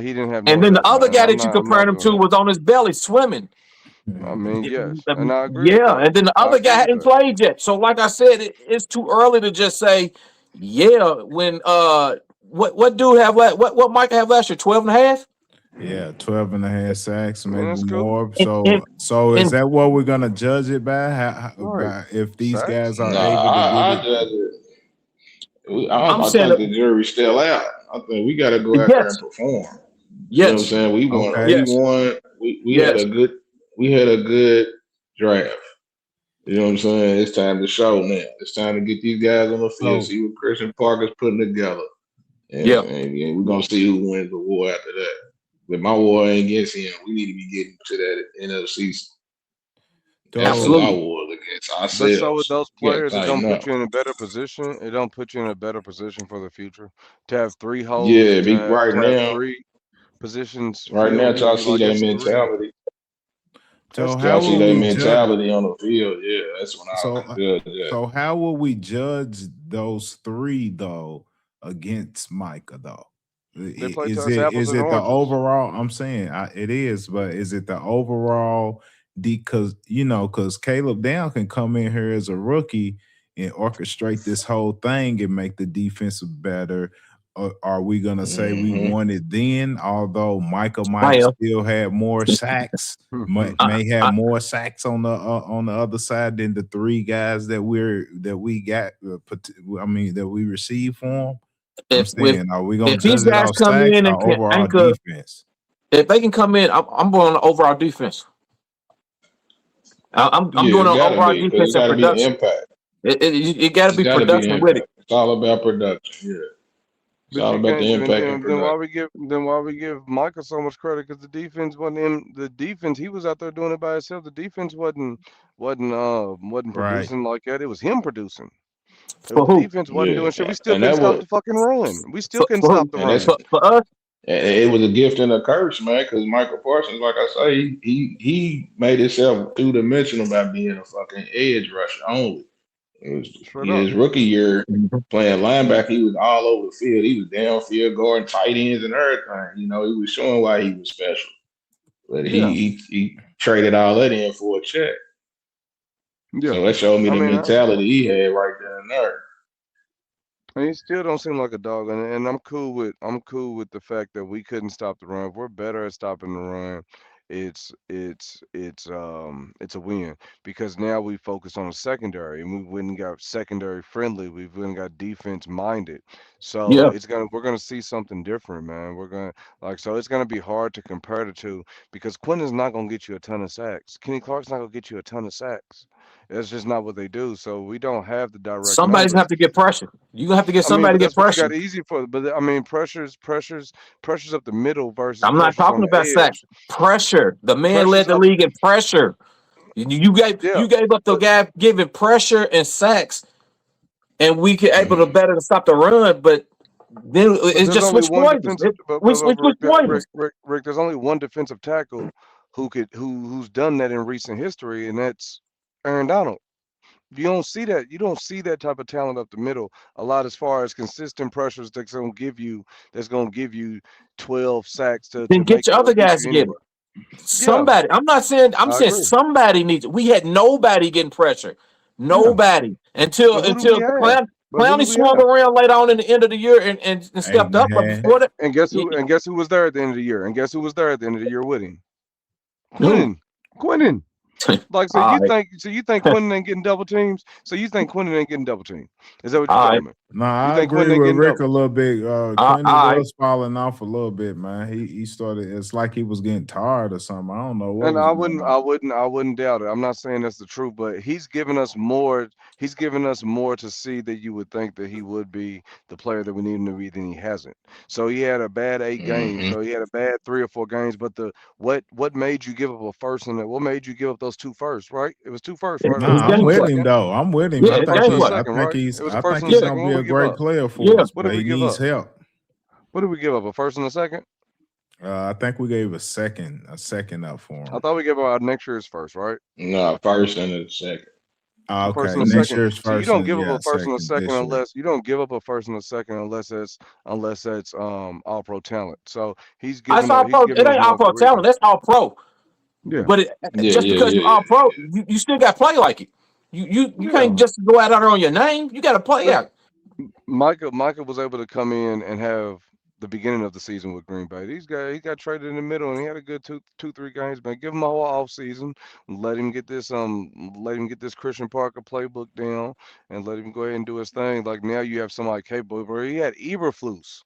He didn't have And no then the help, other man. guy I'm that you not. I'm not compared him doing to that. was on his belly swimming. I mean, yes, and I agree with Yeah, that. and then the I other agree guy with hadn't that. played yet. So, like I said, it's too early to just say, yeah. When what dude have what Mike have last year? 12 and a half. Yeah, 12 and a half sacks, I mean, maybe that's cool. more. And, So is and that what we're gonna judge it by? Right. By if these guys Sacks. are Nah, able to get I it? judge it. I'm I saying think the jury's still out. I think we got to go out there and yes, perform. You know what I'm yes, saying? Okay. We yes, won. yes. We had a good draft. You know what I'm saying? It's time to show now. It's time to get these guys on the field, So see what Christian Parker's putting together. Yeah. And we're gonna see who wins the war after that. But my war ain't against him. We need to be getting to that NFC. That's who so our Absolutely. war is against But so with ourselves. those We gotta players, it don't tighten put up. you in a better position. It don't put you in a better position for the future to have three holes, Yeah, right to have now, three positions right now, filled. y'all You see like their it's three. mentality. That's Y'all how see will different. their we judge? mentality on the field. Yeah, that's when I So can judge that. so how will we judge those three though against Micah though? They play to Is us it apples is and it the oranges. overall? I'm saying it is, but is it the overall? Because because Caleb Down can come in here as a rookie and orchestrate this whole thing and make the defense better. Or are we gonna say we Hmm. won it then? Although Micah I might am. still have more sacks, I, may have I, more sacks on the other side than the three guys that we got. I mean that we received for him. I'm if saying, are we gonna if these judge it guys off come sacks in and or can overall anchor, defense? if they can come in, I'm going on overall defense. I'm Yeah, doing it on gotta overall be because defense it and gotta be the production. impact. It got to It's be gotta be the production with it. impact. It's all about production. Yeah, it's But all you about can't. the impact and Then production. why we give Micah so much credit? Because the defense wasn't in the defense. He was out there doing it by himself. The defense wasn't Right. producing like that. It was him producing. For The who? defense wasn't Yeah, doing shit. We still and couldn't that stop was the fucking run. We still couldn't For stop who? the and that's run. For us? it was a gift and a curse, man. Because Michael Parsons, like I say, he made himself two dimensional by being a fucking edge rusher only. It was Straight up. his rookie year Mhm. playing linebacker. He was all over the field. He was downfield guarding tight ends and everything. He was showing why he was special. But Yeah. he traded all that in for a check. Yeah. So that showed me I the mean, mentality he had right there and there. he still don't seem like a dog, and I'm cool with the fact that we couldn't stop the run. If we're better at stopping the run, it's a win because now we focus on the secondary and we wouldn't got secondary friendly. We've wouldn't got defense minded. So Yeah. we're gonna see something different, man. We're gonna so it's gonna be hard to compare the two because Quinn is not gonna get you a ton of sacks. Kenny Clark's not gonna get you a ton of sacks. That's just not what they do. So we don't have the direct Somebody's gonna numbers. have to get pressure. You gonna have to get I mean, somebody but to get that's what you pressure. got easy for. But I mean, pressures up the middle versus I'm not pressures on talking the about sacks. edge. Pressure. The man led Pressures the up, league in pressure. yeah. You gave up the But guy giving pressure and sacks, and we could able to Mhm. better to stop the run, but then it's there's just only switch one poisons. defensive. We switch poisons. Rick, there's only one defensive tackle who's done that in recent history, and that's Aaron Donald. You don't see that. You don't see that type of talent up the middle a lot as far as consistent pressures that's gonna give you 12 sacks Then to get make your other get guys to you get it. anywhere. Yeah, Somebody. I'm I saying agree. somebody needs it. We had nobody getting pressure. Yeah, Nobody until but who do we have? But who do Clowney we swung have? around late on in the end of the year and stepped up. But Amen. before that, And y- guess who? And guess who was there at the end of the year? And guess who was there at the end of the year with him? who? Quinnen. Quinnen. Like All right. so you think Quinnen ain't getting double teams? So you think Quinnen ain't getting double teamed? Is that what you're All telling right. me? No, You I think agree Quinnen ain't with getting Rick a doubles? little bit. All Quentin right. was falling off a little bit, man. He started. It's like he was getting tired or something. I don't know what And was going on. I wouldn't doubt it. I'm not saying that's the truth, but he's given us more. He's given us more to see that you would think that he would be the player that we need him to be than he hasn't. So he had a bad 8 games. Mhm. So he had a bad 3 or 4 games. But what made you give up a first and what made you give up those two first? Right? It was two first, right? Or It's Nah, I'm first and a gameplay. with him second. though. I'm with him. Was Yeah, it a it's first and a gameplay. second? Right? It was a I first think and a he's second. gonna What be did a we give great up? player for Yeah. us, What did but we he give needs up? help. What did we give up? A first and a second? I think we gave a second up for I him. thought we gave up our next year's first, right? No, first and a second. Ah, A first okay, and a next second. year's So you first don't and give up yeah, a first and a second second this year. unless you don't give up a first and a second unless that's all pro talent. So It's all he's pro. giving It us ain't all more of a pro talent. reason. That's all pro. Yeah, But Yeah, just yeah, because yeah, you yeah, all pro, yeah. you still got to play like it. You yeah. can't just go out there on your name. You got to play Look, out. Micah was able to come in and have the beginning of the season with Green Bay. He got traded in the middle and he had a good two, 3 games, man. Give him a whole off season. Let him get this Christian Parker playbook down and let him go ahead and do his thing. Like now you have somebody capable where he had Eberflus.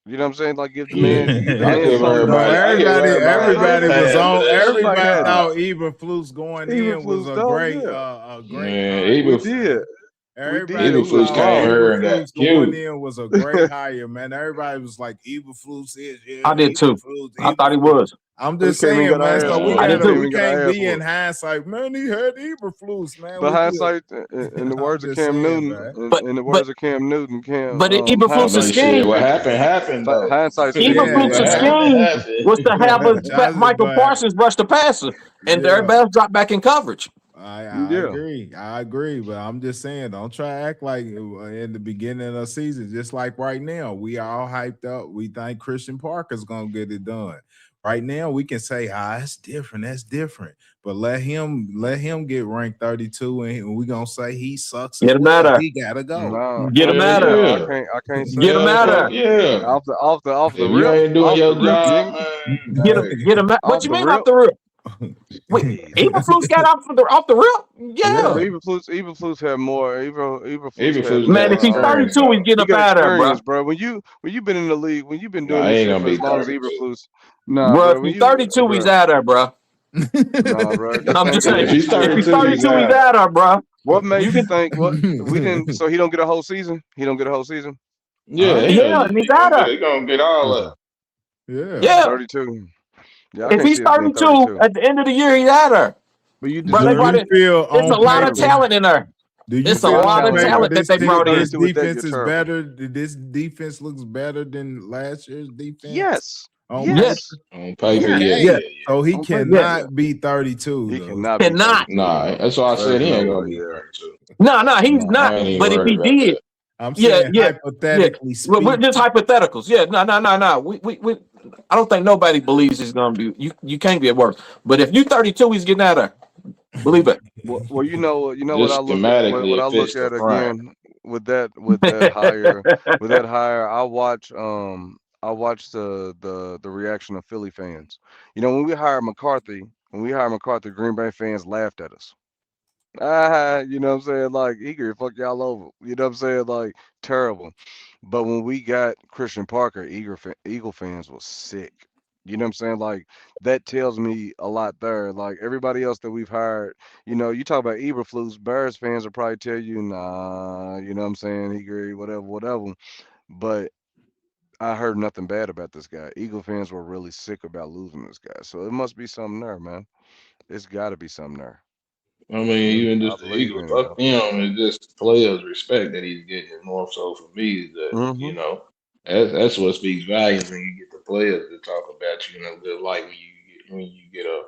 You know what I'm saying? Like Yeah, give the I man give Tony No, everybody, Pollard. I give everybody a everybody pass was for on. that shit, Everybody Everybody had man. him. thought Eberflus going in was Eberflus, a dog, great, yeah. Man, you We know what Eagle, I'm did. saying? We did. Everybody He was Eagle thought came balling. here and got Eberflus going cute. in was a great hire, man. Everybody was like, Eberflus is here, I did too. I thought he Eberflus. was. I'm We just came and saying, got man. our ass So we whooped. I We did gotta, came too. we and got our can't ass be in whooped. hindsight, man. He had Eberflus, man. But We hindsight, could. in the I'm words of just Cam saying, Newton, man. But in the but words of Cam Newton, but I Eberflus' mean, hindsight's shit, what scheme, 2020. happened happened though. Hindsight's Yeah, 2020, What Eberflus' yeah. man. happened scheme was to have Michael but Parsons rush the passer, and yeah. everybody else drop back in coverage. I Yeah. agree. I agree. But I'm just saying, don't try to act like in the beginning of the season, just like right now, we all hyped up. We think Christian Parker's gonna get it done. Right now, we can say, it's different. That's different. But let him get ranked 32, and we're gonna say he sucks as Get him out well. of He gotta go. No, Get him Hell out of yeah. I can't say Get him that, Hell out fuck bro. of yeah. Off the If you rip, ain't doing off the your rip, job, Jing, man, Get him. hey, Get him out. What off you the mean off rip. the rip? Wait, Jeez. Eberflus got off the rip. Yeah, Yeah, but Eberflus had more. Eberflus had Eberflus got man. If more. he's experience 32, he's though. getting He up got out of there, bro. experience, bro. When you've been in the league, when you've been Nah, doing he this ain't shit gonna for as be long as 32. Eberflus, nah, Bro, if bro. he's 32, he's Bro, out of there, bro. nah, bro. This I'm ain't just gonna saying. If be he's If shit. he's 32, he's 32, he's out. out of there, bro. What made You you can, think what we didn't? So he don't get a whole season. He don't get a whole season. Yeah, Huh? hell yeah, yeah. and he's out of there. He gonna get all Okay, that. Yeah. Yeah. 32. Yeah, I If can't he's see us being 32, 32. at the end of the year, he's out of there. But you Bro, they Do deserve brought you it. it. feel It's a on You lot of deserve it. paper? talent in there. Do you You It's a see feel the lot on of talent in paper there. talent that this they If you brought in. this 32 with that, defense you're is terrible. better? This defense looks better than last year's defense Yes. on Yes, paper? Yes. On paper, He yeah, Yes. yes, can't. yeah, yeah. So he On paper, yes. yeah. cannot be 32 He though. cannot be Cannot. 32, Nah, bro. that's why I There's said he ain't no gonna way. be Yeah. 32. No, he's No. not. I ain't even But if worried he about did, that. I'm yeah, saying yeah, yeah. hypothetically We're just speaking. hypotheticals. Yeah, no. We I don't think nobody believes he's gonna be. You can't be at worse. But if you 32, he's getting out of there. Believe it. Well, you know what I Just look at, schematically, what I it look fits the at frame. again with that hire. I watch the reaction of Philly fans. You know, when we hired McCarthy, Green Bay fans laughed at us. You know what I'm saying? Like he could fuck y'all over. You know what I'm saying? Like terrible. But when we got Christian Parker, Eagle fans was sick. You know what I'm saying? Like that tells me a lot there. Like everybody else that we've hired, you know, you talk about Eberflus, Bears fans will probably tell you, nah, you know what I'm saying? He great, whatever, whatever. But I heard nothing bad about this guy. Eagle fans were really sick about losing this guy. So it must be something there, man. It's got to be something there. I mean, even I just the believe Eagles, in it, fuck bro. them. It's just players' respect that he's getting. More so for me is that Hmm. that's what speaks volumes when you get the players to talk about you in a good light when you get a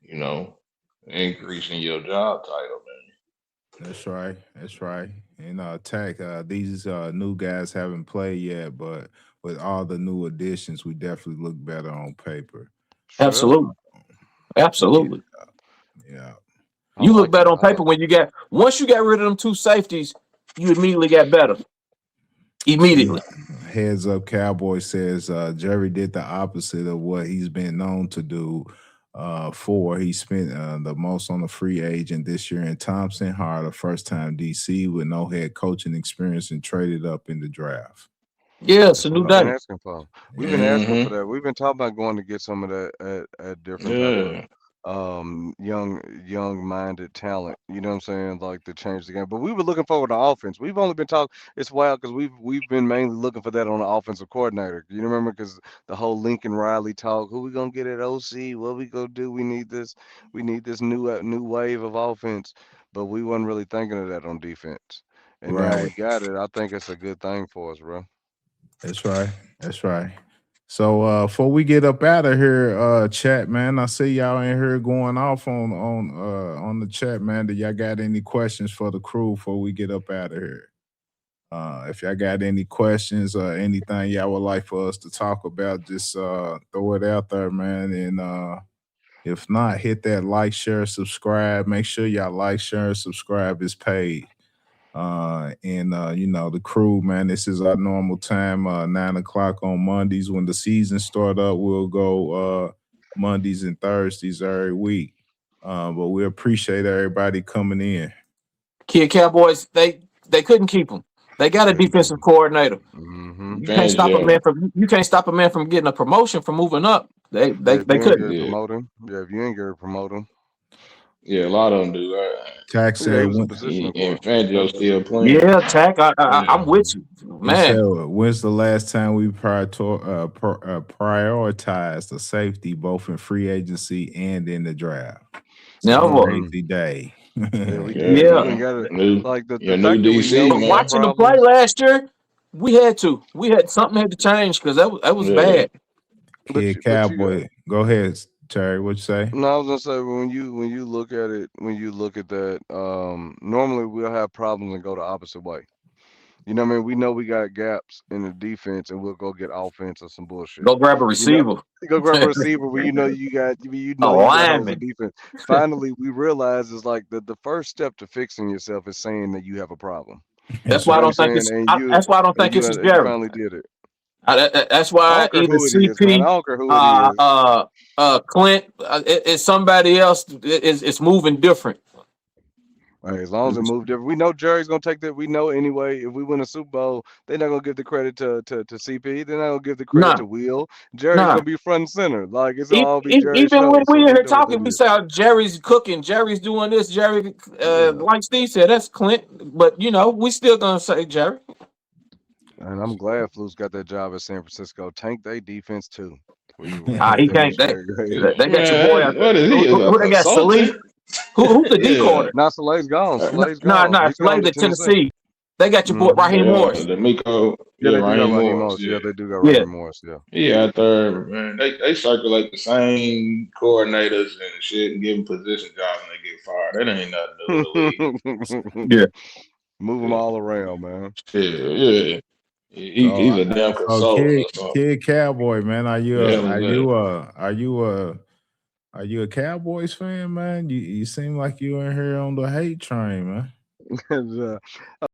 you know increase in your job title, That's right. That's right. And Tech, these new guys haven't played yet, but with all the new additions, we definitely look better on paper. Straight up. Absolutely, Yeah, absolutely. yeah. I You look like it. better on paper when you got once you got rid of them two safeties, you immediately got better. Yeah. Immediately. Heads up, Cowboy says Jerry did the opposite of what he's been known to do. He spent the most on a free agent this year in Thompson, hired a first time DC with no head coaching experience and traded up in the draft. Yeah, it's That's a what new we've been day. asking for. We've been Yeah. asking for man. that. We've been talking about going to get some of that at Hmm. different type of Yeah. young minded talent. You know what I'm saying? Like to change the game. But we were looking forward to offense. We've only been talking. It's wild because we've been mainly looking for that on the offensive coordinator. You remember because the whole Lincoln Riley talk. Who we gonna get at OC? What we gonna do? We need this. We need this new wave of offense. But we wasn't really thinking of that on defense. And now we Right. got it. I think it's a good thing for us, bro. That's right. That's right. So before we get up out of here, chat man, I see y'all in here going off on the chat, man. Do y'all got any questions for the crew before we get up out of here? If y'all got any questions or anything y'all would like for us to talk about, just throw it out there, man. And if not, hit that like, share, subscribe. Make sure y'all like, share, and subscribe is paid. And you know, the crew, man, this is our normal time, 9 o'clock on Mondays. When the season start up, we'll go Mondays and Thursdays every week. But we appreciate everybody coming in. Kid Cowboys, they couldn't keep him. They got a Yeah, defensive coordinator. mm-hmm. You can't stop a man from getting a promotion from moving up. They Yeah, they if they you ain't couldn't. get Yeah, promoted. Yeah, if you ain't get promoted. yeah, a lot of them do that. Tax Yeah, he said was a when positional And coach. Fangio still playing. Yeah, Tack. I'm Yeah, with you, he said, man. when's the last time we prioritized the safety both in free agency and in the draft? It's a Never. Mm-hmm. crazy day. Yeah, we yeah, did. We Yeah, went and man. got it. New, Like the your new fact that we know DC, but we got man. watching them play problems, last year, something had to change because that was Yeah, bad. Kid but you got. Cowboy, go ahead, Terry. What you say? No, I was gonna say when you look at it, when you look at that, normally we'll have problems and go the opposite way. You know what I mean? We know we got gaps in the defense, and we'll go get offense or some bullshit. Go grab a You know, receiver, you go grab a receiver when a you got holes in lineman. defense. Finally, we realize is like the first step to fixing yourself is saying that you have a problem. That's That's why You I know what right. I'm don't think saying? it's. That's why I don't think it's You Jerry. finally did it. That's I why don't care either who it is, man. I CP, don't care who it is. Clint, it's somebody else. It's moving different. Hey, as long as it moved different, we know Jerry's gonna take that. We know anyway. If we win a Super Bowl, they're not gonna give the credit to CP. They're not gonna give the credit Nah, to Will. Jerry's nah. gonna be front and center. Like it's all be Jerry's Even show. when So we in they here know what they talking, we did. say Jerry's cooking, Jerry's doing this, Jerry. Yeah, Like Steve said, that's Clint. But we still gonna say Jerry. and I'm glad Fluke's got that job at San Francisco. Tank they defense too. We Ah, had he them can't. They, straight grade. they got your boy out man. there. What is he? Is a Who they got? Salih. consultant? Who's the D Yeah, coordinator? Now Soleil's gone. Soleil's Nah, gone. nah. He gone Salih to to Tennessee. Tennessee. They got your boy Hmm. Raheem yeah. Morris. The Miko, Yeah, yeah, they do got Raheem Raheem Morris. Morris. Yeah, Yeah, they do got Yeah. Raheem Morris. Yeah. he out there, man. They circulate the same coordinators and shit and give them position jobs and they get fired. That ain't nothing new in the league. Yeah. Move them all around, man. Yeah. So, He's a damn so consultant kid, or something. kid Cowboy, man, The hell is that? are you a Cowboys fan, man? You seem like you in here on the hate train, man. And,